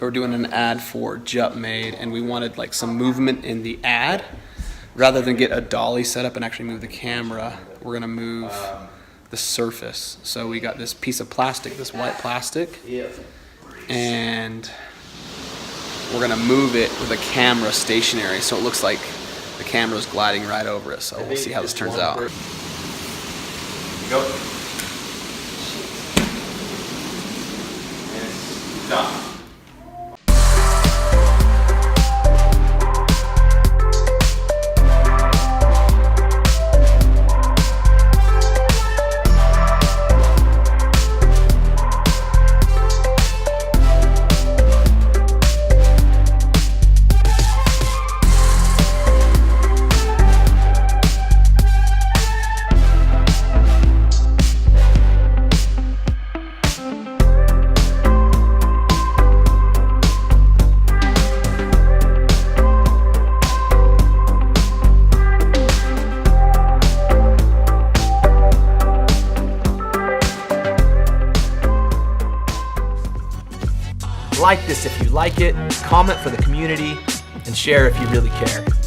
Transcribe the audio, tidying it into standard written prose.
So we're doing an ad for JUT MADE, and we wanted like some movement in the ad. Rather than get a dolly set up and actually move the camera, we're gonna move the surface. So we got this piece of plastic, this white plastic, and we're gonna move it with a camera stationary so it looks like the camera's gliding right over it. So we'll see how this turns out. Go. And done. Like this if you like it, comment for the community, and share if you really care.